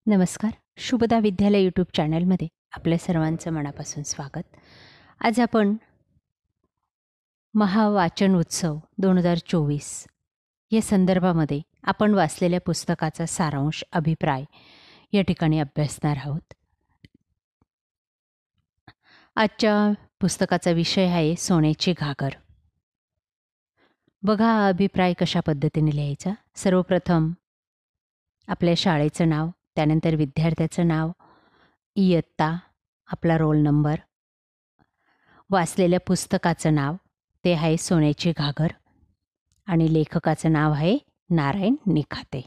नमस्कार. शुभदा विद्यालय यूट्यूब चॅनलमध्ये आपल्या सर्वांचं मनापासून स्वागत. आज आपण महावाचन उत्सव 2024 या संदर्भामध्ये आपण वाचलेल्या पुस्तकाचा सारांश अभिप्राय या ठिकाणी अभ्यासणार आहोत. आजच्या पुस्तकाचा विषय आहे सोन्याची घागर. बघा हा अभिप्राय कशा पद्धतीने लिहायचा. सर्वप्रथम आपल्या शाळेचं नाव, त्यानंतर विद्यार्थ्याचं नाव, इयत्ता, आपला रोल नंबर, वाचलेल्या पुस्तकाचं नाव ते आहे सोन्याची घागर आणि लेखकाचं नाव आहे नारायण निखाते.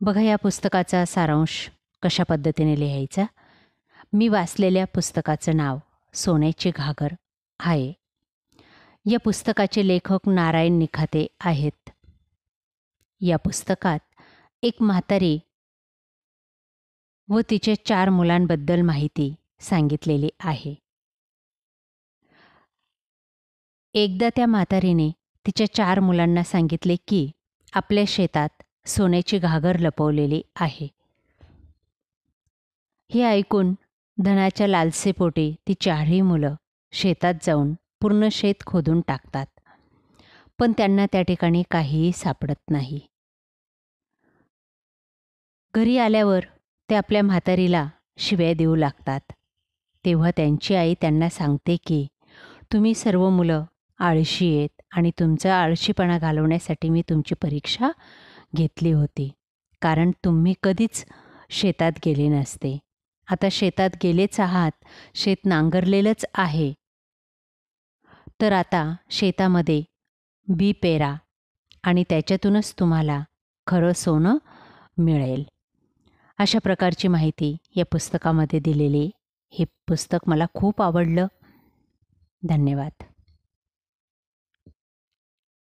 बघा या पुस्तकाचा सारांश कशा पद्धतीने लिहायचा. मी वाचलेल्या पुस्तकाचं नाव सोन्याची घागर आहे. या पुस्तकाचे लेखक नारायण निखाते आहेत. या पुस्तकात एक म्हातारी व तिच्या 4 मुलांबद्दल माहिती सांगितलेली आहे. एकदा त्या म्हातारीने तिच्या 4 मुलांना सांगितले की आपल्या शेतात सोन्याची घागर लपवलेली आहे. हे ऐकून धनाच्या लालसेपोटी ती 4ही मुलं शेतात जाऊन पूर्ण शेत खोदून टाकतात, पण त्यांना त्या ठिकाणी काहीही सापडत नाही. घरी आल्यावर ते आपल्या म्हातारीला शिव्या देऊ लागतात. तेव्हा त्यांची आई त्यांना सांगते की तुम्ही सर्व मुलं आळशी आहेत आणि तुमचा आळशीपणा घालवण्यासाठी मी तुमची परीक्षा घेतली होती, कारण तुम्ही कधीच शेतात गेले नसते. आता शेतात गेलेच आहात, शेत नांगरलेलंच आहे, तर आता शेतामध्ये बी पेरा आणि त्याच्यातूनच तुम्हाला खरं सोनं मिळेल. अशा प्रकारची माहिती या पुस्तकामध्ये दिलेली. हे पुस्तक मला खूप आवडलं. धन्यवाद.